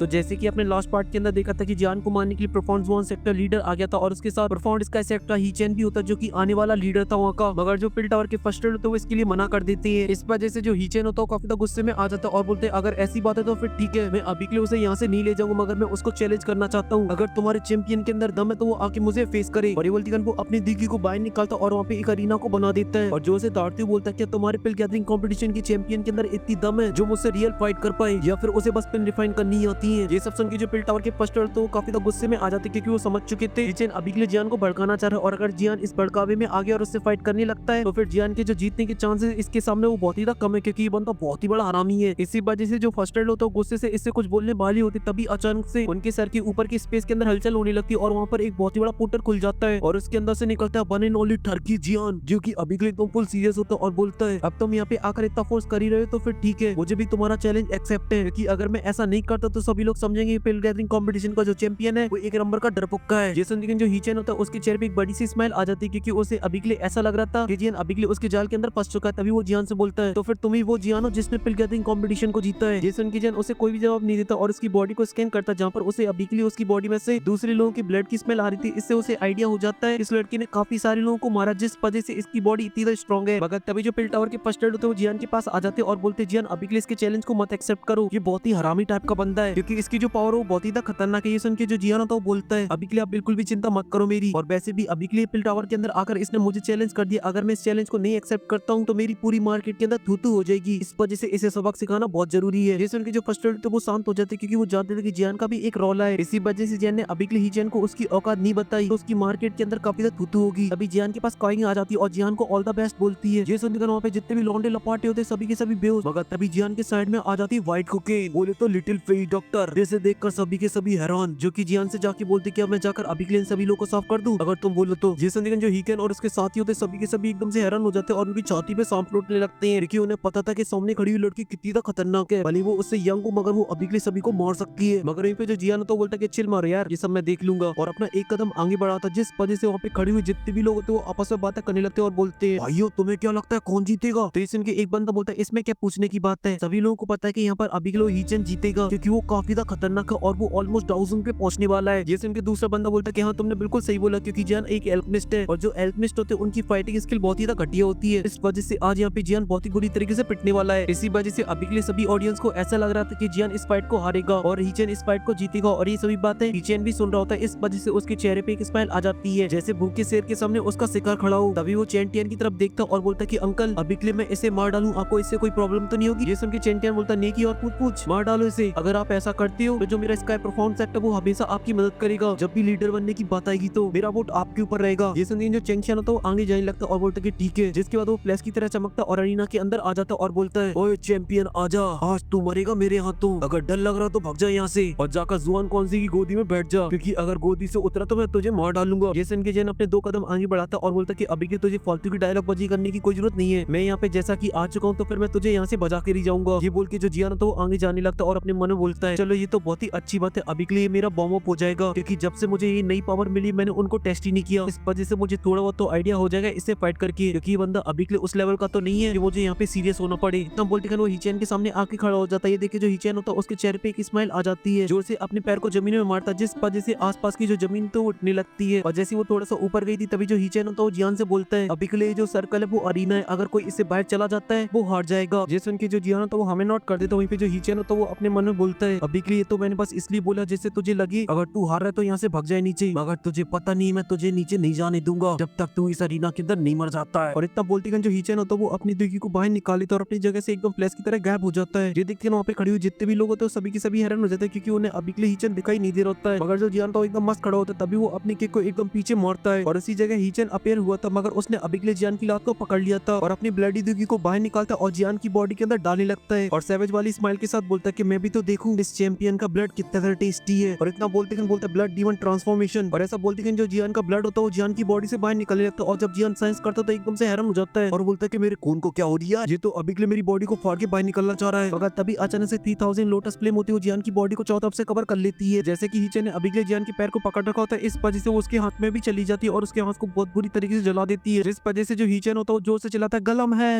तो जैसे कि आपने लास्ट पार्ट के अंदर देखा था कि जियान को मारने के लिए परफॉर्मेंस वन सेक्टर लीडर आ गया था और उसके साथ परफॉर्मेंस का सेक्टर हीचेन भी होता है जो कि आने वाला लीडर था वहाँ का, मगर जो पिल टावर के फर्स्ट होते वो इसके लिए मना कर देते हैं। इस वजह से जो हीचेन होता है काफी ज्यादा गुस्से में आ जाता है और बोलते हैं अगर ऐसी बात है तो फिर ठीक है, मैं अभी के लिए उसे यहाँ से नहीं ले जाऊंगा, मगर मैं उसको चैलेंज करना चाहता हूँ। अगर तुम्हारे चैंपियन के अंदर दम है तो वो आके मुझे फेस करे। और ये बोलती वो अपनी दिग्गी को बाहर निकालता और वहाँ पे एक अरीना को बना देता है और जो उसे दाटते हुए बोलता है कि तुम्हारे पिल गैदरिंग कंपटीशन की चैंपियन के अंदर इतनी दम है जो मुझसे रियल फाइट कर पाए या फिर उसे बस पिन रिफाइन करनी आती है। ये सब सुन के जो पिल टावर के फर्स्ट तो काफी गुस्से में आ जाते क्योंकि वो समझ चुके थे हीचेन अभी के लिए जियान को भड़काना चाह रहा है और अगर जियान इस भड़कावे में आ गया और उससे फाइट करने लगता है तो फिर जियान के जो जीतने के चांसेस इसके सामने वो बहुत ही कम है क्योंकि ये बंदा बहुत ही बड़ा हरामी है। इसी वजह से जो फर्स्ट होता है गुस्से से इससे कुछ बोलने वाली होती तभी अचानक से उनके सर के ऊपर की स्पेस के अंदर हलचल होने लगती है और वहाँ पर एक बहुत ही बड़ा पोर्टल खुल जाता है और उसके अंदर से निकलता है वन एंड ओनली टर्की जियान, जो कि अभी के लिए तो फुल सीरियस होता है और बोलता है अब तुम यहाँ पे आकर इतना फोर्स कर ही रहे हो तो फिर ठीक है, मुझे भी तुम्हारा चैलेंज एक्सेप्ट है कि अगर मैं ऐसा नहीं करता तो सभी लोग समझेंगे पिल गैदरिंग कंपटीशन का जो चैंपियन है वो एक नंबर का डरपोका है। जेसन जो हीचेन होता है उसके चेहरे पे एक बड़ी सी स्माइल आ जाती है क्योंकि उसे अभी के लिए ऐसा लग रहा था कि जियान अभी के लिए उसके जाल के अंदर फंस चुका है। तभी वो जियान से बोलता है तो फिर तुम ही वो जियान हो जिसने पिल गैदरिंग कंपटीशन को जीता है। जेसन की जियान उसे कोई भी जवाब नहीं देता और उसकी बॉडी को स्कैन करता जहाँ पर उसे अभी के लिए उसकी बॉडी में से दूसरे लोगों की ब्लड की स्मेल आ रही थी। इससे उसे आइडिया हो जाता है इस लड़के ने काफी सारे लोगों को मारा जिस वजह से इसकी बॉडी इतनी स्ट्रॉन्ग है। मगर तभी जो पिल टावर के फर्स्ट होते वो जियान के पास आ जाते और बोलते जियान अभी के लिए इसके चैलेंज को मत एक्सेप्ट करो, ये बहुत ही हरामी टाइप का बंदा है क्योंकि इसकी जो पावर है वो बहुत ही खतरनाक है। ये सुन के जो जियान होता है वो बोलता है अभी के लिए आप बिल्कुल भी चिंता मत करो मेरी, और वैसे भी अभी के लिए पिल टावर के अंदर आकर इसने मुझे चैलेंज कर दिया, अगर मैं इस चैलेंज को नहीं एक्सेप्ट करता हूँ तो मेरी पूरी मार्केट के अंदर थू हो जाएगी, इस वजह से इसे सबक सिखाना बहुत जरूरी है। जैसे उनके जो फर्स्ट तो वो शांत हो जाते क्योंकि वो जानते थे कि जियान का भी एक रोल है। इसी वजह से जियान ने अभी के लिए हीचेन को उसकी औकात नहीं बताई तो उसकी मार्केट के अंदर काफी ज्यादा थू होगी। अभी जियान के पास कॉइंग आ जाती है और जियान को ऑल द बेस्ट बोलती है। जैसे उनके वहाँ पे जितने भी लौंडे लपाटे होते सभी के सभी बेहोश, मगर तभी जियान के साइड में आ जाती है व्हाइट कोकेन, बोले तो लिटिल फेई डॉक्टर, जिसे देखकर सभी के सभी हैरान, जो कि जियान से जाके बोलते कि अब मैं जाकर अभी के लिए सभी लोगों को साफ कर दूं अगर तुम बोलो तो। जेसन जो हीकेन और उसके साथी होते सभी के सभी एकदम से हैरान हो जाते हैं और उनकी छाती पे सांप लौटने लगते हैं क्योंकि उन्हें पता था कि सामने खड़ी हुई लड़की कितनी ज्यादा खतरनाक है, भले वो उससे यंग हो मगर वो अभी के लिए सभी को मार सकती है। मगर यहीं पे जो जियान तो बोलता है कि चिल मारो यार, ये सब मैं देख लूंगा, और अपना एक कदम आगे बढ़ाता जिस वजह से वहाँ पे खड़ी हुई जितने भी लोग होते वो आपस में बातें करने लगते हैं और बोलते हैं भाइयों तुम्हें क्या लगता है कौन जीतेगा। तो इसमें के एक बंदा बोलता है इसमें क्या पूछने की बात है, सभी लोगों को पता है कि यहाँ पर अभी के लिए हीचेन जीतेगा क्योंकि वो काफी ज्यादा खतरनाक है और वो ऑलमोस्ट 1000 पे पहुंचने वाला है। जैसे उनके दूसरा बंदा बोलता है कि हाँ तुमने बिल्कुल सही बोला क्योंकि जियान एक एल्केमिस्ट है और जो एल्केमिस्ट होते हैं उनकी फाइटिंग स्किल बहुत ही ज्यादा घटिया होती है, इस वजह से आज यहाँ पे जियान बहुत ही बुरी तरीके से पिटने वाला है। इसी वजह से अभी के लिए सभी ऑडियंस को ऐसा लग रहा था कि जियान इस फाइट को हारेगा और हीचेन इस फाइट को जीतेगा, और ये सभी बातें हीचेन भी सुन रहा होता है। इस वजह से उसके चेहरे पे एक स्माइल आ जाती है जैसे भूखे शेर के सामने उसका शिकार खड़ा हो। तभी वो चैंटियन की तरफ देखता और बोलता कि अंकल अभी के लिए मैं इसे मार डालूं, आपको इससे कोई प्रॉब्लम तो नहीं होगी। ये सुन के चैंटियन बोलता नेकी और पूछ मार डालो इसे, अगर आप ऐसा करते हो तो जो मेरा स्काई परफॉर्मेंस एक्ट है वो हमेशा आपकी मदद करेगा, जब भी लीडर बनने की बात आएगी तो मेरा वोट आपके ऊपर रहेगा। ये सुन जो चैंटियन होता है वो आगे जाने लगता और बोलता कि ठीक है, जिसके बाद वो फ्लैश की तरह चमकता और अरीना के अंदर आ जाता और बोलता है ओए चैंपियन आजा, आज तू मरेगा मेरे हाथों, अगर डर लग रहा तो भाग जा यहाँ से और जाकर जुआन कौनसी की गोदी में बैठ जा क्योंकि अगर गोदी से उतरा तो मैं तुझे मार डालूंगा। जेसन के जैन अपने 2 कदम आगे बढ़ाता और बोलता कि अभी के तुझे फालतू की डायलॉग बाजी करने की कोई जरूरत नहीं है, मैं यहाँ पे जैसा कि आ चुका हूँ तो फिर मैं तुझे यहाँ से बजा के ही जाऊंगा। ये बोल के जो जियान तो आगे जाने लगता और अपने मन में बोलता है चलो ये तो बहुत ही अच्छी बात है, अभी के लिए मेरा बॉम्ब अप हो जाएगा क्योंकि जब से मुझे ये नई पावर मिली मैंने उनको टेस्ट ही नहीं किया, इस वजह से मुझे थोड़ा बहुत तो आइडिया हो जाएगा इससे फाइट करके, क्योंकि ये बंदा अभी के लिए उस लेवल का तो नहीं है जो मुझे यहाँ पे सीरियस होना पड़े। तब बोलते वो हीचेन के सामने आके खड़ा हो जाता है। ये देखे जो हीचेन होता है उसके चेहरे पे एक स्माइल आ जाती है, जोर से अपने पैर को जमीन में मारता जिस वजह से आसपास की जो जमीन तो उठने लगती है, और जैसे वो थोड़ा सा ऊपर गई थी तभी जो हीचेन होता है वो जियान से बोलता है अभी के लिए जो सर्कल है वो अरीना है, अगर कोई इससे बाहर चला जाता है वो हार जाएगा। जैसे उनके जो जियान होता है वो हमें नोट कर देता, वहीं पे जो हीचेन होता है वो अपने मन में बोलता है अभी के लिए तो मैंने बस इसलिए बोला जैसे तुझे लगे अगर तू हार रहा है तो यहाँ से भाग जाए नीचे, मगर तुझे पता नहीं मैं तुझे नीचे नहीं जाने दूंगा जब तक तू इस अरीना के अंदर नहीं मर जाता है। और इतना बोलते जो हीचेन होता है वो अपनी दुखी को बाहर निकाल लेता और अपनी जगह से एकदम फ्लैश की तरह गायब हो जाता है। ये देखते वहाँ पे खड़ी हुई जितने भी लोग होते हैं सभी के सभी हैरान हो जाते हैं क्योंकि उन्हें अभी के लिए हीचेन दिखाई नहीं दे रहा होता है, मगर जो जियान था एकदम मस्त खड़ा होता है तभी वो अपनी किक को एकदम पीछे मारता है और इसी जगह हीचेन अपेयर हुआ था, मगर उसने अभी के लिए जियान की लात को पकड़ लिया था और अपनी ब्लडी दुखी को बाहर निकालता और जियान की बॉडी के अंदर डालने लगता है और सैवेज वाली स्माइल के साथ बोलता है कि मैं भी तो देखूं इस चैंपियन का ब्लड कितना ज्यादा टेस्टी है। और इतना बोलते बोलता ब्लड डीमन ट्रांसफॉर्मेशन, और ऐसा बोलते जो जियान का ब्लड होता है वो जियान की बॉडी से बाहर निकलने लगता है और जब जियान साइंस करता तो एकदम से हैरान हो जाता है और बोलता है कि मेरे खून को क्या हो रहा है, ये तो अभी के लिए मेरी बॉडी को फाड़ के बाहर निकलना चाह रहा है। मगर तभी अचानक से 3000 लोटस फ्लेम होती है जियान की बॉडी को चारों तरफ से कवर कर लेती है, जैसे कि हीचेन ने अभी के लिए जियान के पैर को पकड़ रखा होता है, इस वजह से वो उसके हाथ में भी चली जाती है और उसके हाथ को बहुत बुरी तरीके से जला देती है, जिस वजह से जो हीचेन होता है जोर से चिल्लाता है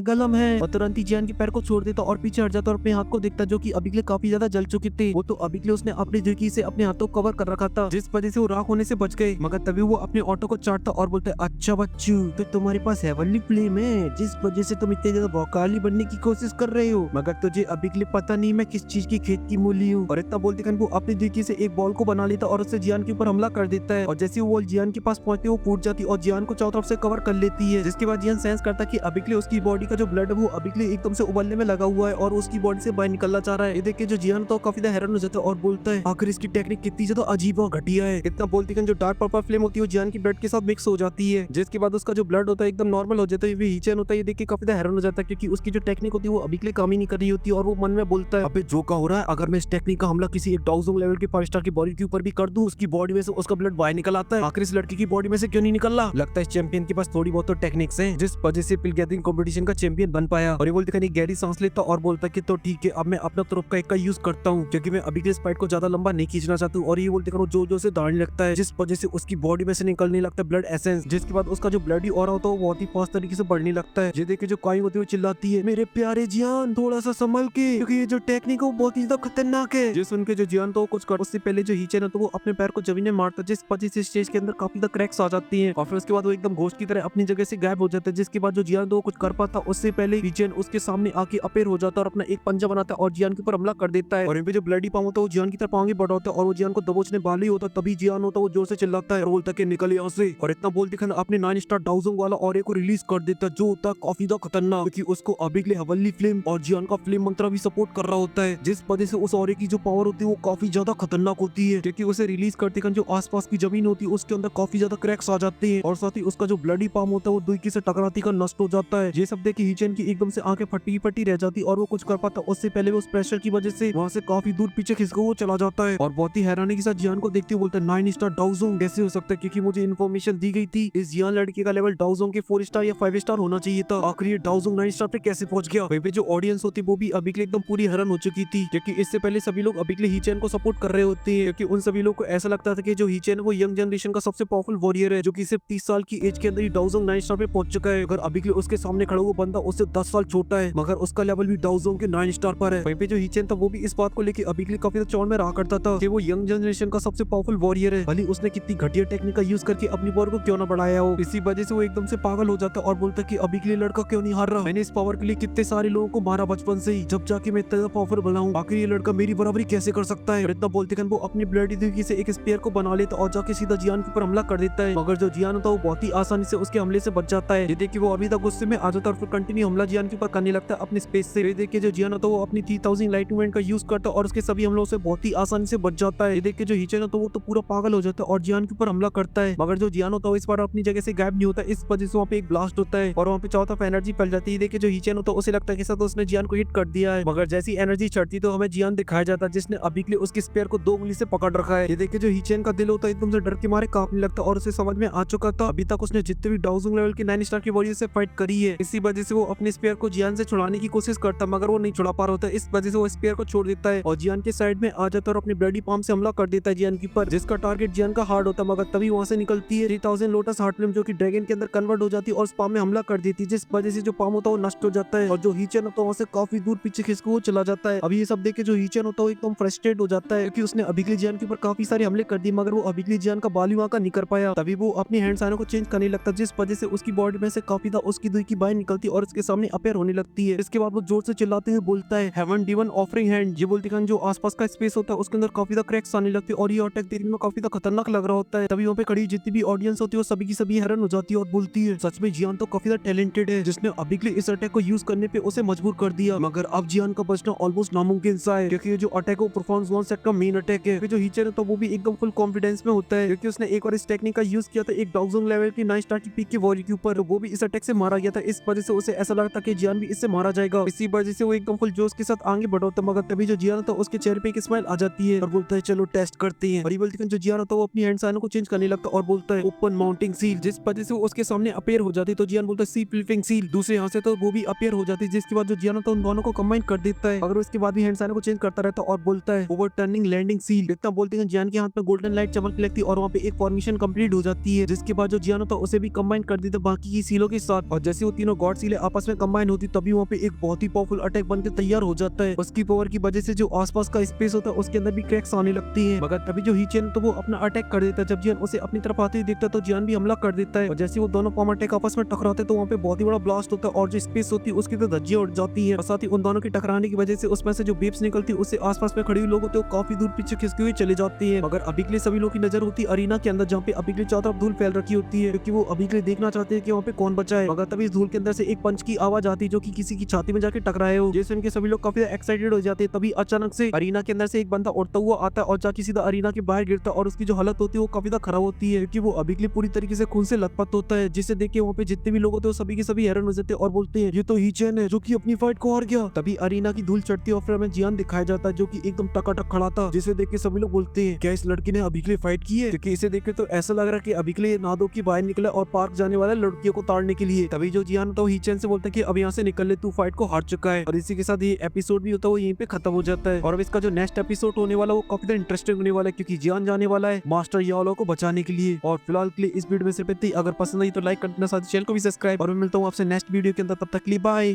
गलम है और तुरंत ही जियान के पैर को छोड़ देता और पीछे हट जाता और अपने हाथ को देखता जो कि अभी के लिए काफी ज्यादा जल चुके थे। थे वो तो अभी के लिए उसने अपनी जिंदगी से अपने हाथों कवर कर रखा था, जिस वजह से वो राख होने से बच गए। मगर तभी वो अपने ऑटो को चाटता और बोलता है, अच्छा बच्चू, तो तुम्हारे पास हेवनली फ्लेम है जिस वजह से तुम इतने ज्यादा भौकाली बनने की कोशिश कर रहे हो, मगर तुझे अभी के लिए पता नहीं मैं किस चीज की खेत की मूली हूँ। और इतना बोलते वो अपनी जिंदगी से एक बॉल को बना लेता और उससे जियान के ऊपर हमला कर देता है। और जैसे वो जियान के पास पहुंचती है वो फूट जाती है और जियान को चारों तरफ से कवर कर लेती है, जिसके बाद जियान सेंस करता है कि अभी के लिए उसकी बॉडी का जो ब्लड है वो अभी के लिए एकदम से उबलने में लगा हुआ है और उसकी बॉडी से बाहर निकलना चाह रहा है। ये देख के जो जियान तो काफी हैरान हो जाता है और बोलता है, आखिर इसकी टेक्निक कितनी ज्यादा अजीब और घटिया है। इतना बोलती है जो डार्क पर्पल फ्लेम होती है वो जियान की ब्लड के साथ मिक्स हो जाती है, जिसके बाद उसका जो ब्लड होता है एकदम नॉर्मल हो जाता है। हिचन होता है, ये देख के काफी हैरान हो जाता है क्योंकि उसकी जो टेक्निक होती है वो अभी के लिए काम ही नहीं कर रही होती और वो मन में बोलता है, अबे जो का हो रहा है, अगर मैं इस टेक्निक का हमला किसी एक डाउजोंग लेवल के 5 स्टार की बॉडी के ऊपर भी कर दूं, उसकी बॉडी में से उसका ब्लड बाहर निकल आता है। आखिर इस लड़की की बॉडी में से क्यों नहीं निकल रहा? लगता है इस चैंपियन के पास थोड़ी बहुत तो टेक्निक्स हैं जिस वजह से पिल गैदरिंग कंपटीशन का चैंपियन बन पाया। और ये बोलते हैं गहरी सांस लेता और बोलता है कि तो ठीक है, अब मैं अपना तरफ का एक का यूज करता हूँ क्योंकि मैं अभी के इस फाइट को ज्यादा लंबा नहीं खींचना चाहता हूँ। और ये बोलते हैं जो से दौड़ने लगता है जिस वजह से उसकी बॉडी में से निकलने लगता है ब्लड एसेंस, जिसके बाद उसका जो ब्लड ही और होता है वो बहुत ही फास्ट तरीके से बढ़ने लगता है। ये देख के जो काई होती है वो चिल्लाती है, मेरे प्यारे जियान थोड़ा सा संभल के, क्योंकि ये जो टेक्निक है वो बहुत ही ज्यादा खतरनाक है। जो सुन के जो जियान तो कुछ कर उससे पहले जो हिचन है तो वो अपने पैर को जमीन में मारता है, जिस वजह से स्टेज के अंदर काफी ज्यादा क्रैक्स आ जाती हैं और फिर उसके बाद वो एकदम घोस्ट की तरह अपनी जगह से गायब हो जाता है। जिसके बाद जो जियान तो कुछ कर पाता उससे पहले हिचन उसके सामने आके अपेयर हो जाता है और अपना एक पंजा बनाता है और जियान के ऊपर हमला कर देता है। और यहाँ पे जो ब्लडी पाम होता है वो जियान की तरफ आगे बढ़ाता है और वो जियान को दबोचने वाला ही होता है, तभी जियान होता है वो जोर से चिल्लाता है और बोलता है कि निकल यहाँ से। और इतना बोलते खन अपने 9 स्टार डाउजोंग वाला और को रिलीज कर देता है जो होता है काफी ज्यादा खतरनाक, क्योंकि उसको अभी के लिए हवल्ली फ्लेम और जियान का फ्लेम मंत्रा भी सपोर्ट कर रहा होता है, जिस वजह से उस औरे की जो पावर होती है वो काफी ज्यादा खतरनाक होती है, क्योंकि उसे रिलीज करते जो आसपास की जमीन होती है उसके अंदर काफी ज्यादा क्रैक्स आ जाते हैं और साथ ही उसका जो ब्लडी पाम होता है वो दुई से टकराती का नष्ट हो जाता है। ये सब देख के हिचन की एकदम से आंखें फटी रह जाती और वो कुछ कर पाता उससे पहले उस प्रेशर की वजह से वहाँ से काफी दूर पीछे खिसको वो चला जाता है। और बहुत ही हैरानी के साथ जियान को देखते हुए बोलता है 9 स्टार डाउजोंग कैसे हो सकता है, क्योंकि मुझे इन्फॉर्मेशन दी गई थी इस जियान लड़के का लेवल डाउजोंग के 4 स्टार या 5 स्टार होना चाहिए था, आखिर ये डाउजोंग 9 स्टार पे कैसे पहुंच गया। वहीं पे जो ऑडियंस होती वो भी अभी के लिए एकदम पूरी हैरान हो चुकी थी, क्योंकि इससे पहले सभी लोग अभी के लिए हिचन को सपोर्ट कर रहे होते हैं, क्योंकि उन सभी लोग को ऐसा लगता था कि जो हिचन वो यंग जनरेशन का सबसे पावरफुल वॉरियर है जो कि सिर्फ 30 साल की एज के अंदर ही डाउजोंग 9 स्टार पे पहुंच चुका है। अगर अभी के लिए उसके सामने खड़ा हुआ बंदा उससे 10 साल छोटा है मगर उसका लेवल भी डाउजोंग के 9 स्टार पर है। वहीं पे जो हिचन था वो भी इस बात को लेकर अभी के लिए काफी चौड़ में रहा करता था कि वो यंग जनरेशन का सबसे पावरफुल वॉरियर है, भले उसने कितनी घटिया टेक्निक का यूज करके अपनी पावर को क्यों ना बढ़ाया हो। इसी वजह से वो एकदम से पागल हो जाता है और बोलता है कि अभी के लिए लड़का क्यों नहीं हार रहा, मैंने इस पावर के लिए कितने सारे लोगों को मारा बचपन से ही, जब जाके मैं इतना पावरफुल बना हूं, आखिर ये लड़का मेरी बराबरी कैसे कर सकता है। इतना बोलते वो अपनी ब्लडी दिव्य से एक स्पेयर को बना लेता और जाके सीधा जियान के ऊपर हमला कर देता है, मगर जो जियान होता है वो बहुत ही आसानी से उसके हमले से बच जाता है। ये देख के वो अभी तक गुस्से में आ जाता है और फिर कंटिन्यू हमला जियान के ऊपर करने लगता है अपनी स्पेस से। ये देख के जो जियान होता है वो अपनी 3000 लाइट मूवमेंट का यूज करता है और उसके सभी हमलों से बहुत ही आसानी से बच जाता है। ये देख के जो हिचन होता है वो तो पूरा पागल हो जाता है और जियान के ऊपर हमला करता है, मगर जो जियान होता है इस बार अपनी जगह से गायब नहीं होता, इस वजह से वहाँ पे एक ब्लास्ट होता है और वहाँ पे चारों तरफ एनर्जी फैल जाती है। देख के जो हिचन होता है उसे लगता है कि तो उसने जियान को हिट कर दिया है, मगर जैसी एनर्जी चढ़ती तो हमें जियान दिखाया जाता है जिसने अभी के लिए उसके स्पेयर को 2 उंगली से पकड़ रखा है। ये देख के जो हिचन का दिल होता है एकदम से डर के मारे कांपने लगता है और उसे समझ में आ चुका था अभी तक उसने जितने भी डाउजोंग लेवल की 9 स्टार की वॉरियर से फाइट करी है, इसी वजह से वो अपने स्पेयर को जियान से छुड़ाने की कोशिश करता मगर वो नहीं छुड़ा पा रहा होता है, इस वजह से वो स्पेयर को छोड़ देता है और जियान के साइड में आ जाता है और अपनी ब्लडी पाम से हमला कर देता है जियान के ऊपर, जिसका टारगेट जियान का हार्ट होता है। मगर तभी वहां से निकलती है 3000 लोटस हार्ट फ्लेम जो कि ड्रैगन के अंदर कन्वर्ट हो जाती है और उस पाम में हमला कर देती है, जिस वजह से जो पाम होता है वो नष्ट हो जाता है और जो हिचन होता है वहां से काफी दूर पीछे खिसको वो चला जाता है। अभी ये सब देख के जो हिचन होता है वो एकदम फ्रस्ट्रेट हो जाता है क्योंकि उसने अभी के लिए जियान के ऊपर काफी सारे हमले कर दिए मगर वो अभी के लिए जियान का बाली वहां का नहीं कर पाया। तभी वो अपनी हैंड साइनों को चेंज करने लगता है, जिस वजह से उसकी बॉडी में से काफी ज्यादा उसकी दुई की बाहर निकलती है और उसके सामने अपेयर होने लगती है। इसके बाद वो जोर से चिल्लाते हुए बोलता है हेवन डिवन ऑफरिंग हैंड। ये बोलते हैं जो आसपास का स्पेस होता है उसके अंदर काफी ज्यादा क्रैक्स आने लगते हैं और ये अटैक देखने में काफी ज्यादा खतरनाक लग रहा होता है। तभी वहाँ पे खड़ी जितनी भी ऑडियंस होती है वो सभी की सभी हैरान हो जाती है और बोलती है सच में जियान तो काफी ज्यादा टैलेंटेड है जिसने अभी के लिए इस अटैक को यूज करने पे उसे मजबूर कर दिया, मगर अब जियान का बचना ऑलमोस्ट नामुमकिन सा है क्योंकि ये जो अटैक है वो परफॉर्मेंस 1 सेट का मेन अटैक है। जो हिचन है तो वो भी एकदम फुल कॉन्फिडेंस में होता है क्योंकि उसने एक और इस टेक्निक का यूज किया था एक डाउजोंग लेवल की 9 स्टार की पीक के वॉरियर के ऊपर, वो भी इस अटैक से मारा गया था, इस वजह से उसे ऐसा लगता कि जियान भी इससे मारा जाएगा। इसी वजह से वो एकदम फुल जोश के साथ आगे बढ़ा मगर तभी जो जियान था उसके चेहरे पे एक स्माइल आ जाती है और बोलता है चलो टेस्ट करते हैं। और ये बोलते हैं जो जियान होता है वो अपनी हैंड साइनों को चेंज करने लगता है और बोलता है ओपन माउंटिंग सील, जिस वजह से वो उसके सामने अपेयर हो जाती है। तो जियान बोलता है सी फ्लिपिंग सील, दूसरे यहाँ से तो वो भी अपेयर हो जाती है, जिसके बाद जो जियान होता है उन दोनों को कंबाइन कर देता है। अगर उसके बाद भी हैंड साइनों को चेंज करता रहता है और बोलता है ओवर टर्निंग लैंडिंग सील। इतना बोलते हैं जियान के हाथ में गोल्डन लाइट चमकने लगती है और वहाँ पे एक फॉर्मेशन कंप्लीट हो जाती है, जिसके बाद जो जियान होता है उसे भी कंबाइन कर देता है बाकी की सीलों के साथ। और जैसे वो तीनों गॉड सीलें आपस में कंबाइन होती तभी वहाँ पे एक बहुत ही पावरफुल अटैक बनकर तैयार हो जाता है। उसकी पावर की वजह से जो आसपास का स्पेस होता है उसके अंदर भी क्रैक्स आने लगती है। मगर तभी जो हीचेन तो वो अपना अटैक कर देता है। जब जियान उसे अपनी तरफ आते हुए देखता है तो जियान भी हमला कर देता है और जैसे वो दोनों पॉम अटैक आपस में टकराते तो वहाँ पे बहुत ही बड़ा ब्लास्ट होता है और जो स्पेस होती है उसकी तो धज्जियां उड़ जाती है और साथ ही उन दोनों की टकराने की वजह से उसमें से जो वेव्स निकलती है उससे आसपास में खड़े हुए लोग होते हैं काफी दूर पीछे खिसके हुए चले जाते हैं। मगर अभी के लिए सभी लोग की नजर होती है अरीना के अंदर जहाँ पे अभी के लिए चारों तरफ धूल फैल रखी होती है क्योंकि वो अभी के लिए देखना चाहते हैं कि वहाँ पे कौन बचा है। मगर तभी इस धूल के अंदर से एक पंच की आवाज आती है जो कि किसी की छाती में जाके टकराए हो। जैसे उनके सभी लोग काफी एक्साइटेड हो जाते हैं तभी अचानक से अरीना के अंदर से एक बंदा उड़ता हुआ आता है और जाके सीधा अरीना के बाहर गिरता है और उसकी जो हालत होती है वो काफी ज्यादा खराब होती है क्योंकि वो अभी के लिए पूरी तरीके से खून से लथपथ होता है। जिसे देख के वहाँ पे जितने भी लोग होते हैं वो सभी के सभी हैरान हो जाते हैं और बोलते हैं ये तो हीचेन है जो कि अपनी फाइट को हार गया। तभी अरीना की धूल चढ़ती है और फिर हमें जियान दिखाया जाता है जो कि एकदम टकाटक खड़ा था। जिसे देख के सभी लोग बोलते हैं क्या इस लड़की ने अभी के लिए फाइट की है, क्योंकि इसे देख के तो ऐसा लग रहा है कि अभी के लिए नादो की बाहर निकला और पार्क जाने वाला है लड़कियों को ताड़ने के लिए। तभी जो जियान होता है हीचेन से बोलता है कि अब यहाँ से निकल ले, तू फाइट को हार चुका है। और इसी के साथ ये एपिसोड भी होता है वो यहीं पे खत्म हो जाता है। और अब इसका जो नेक्स्ट एपिसोड होने वाला वो काफी इंटरेस्टिंग होने वाला है क्योंकि जियान जाने वाला है मास्टर यालो को बचाने के लिए। और फिलहाल के लिए इस वीडियो में सिर्फ इतना ही। अगर पसंद आई तो लाइक करना, साथ ही चैनल को भी सब्सक्राइब और मैं मिलता हूँ आपसे नेक्स्ट वीडियो के अंदर। तब तक के लिए बाय।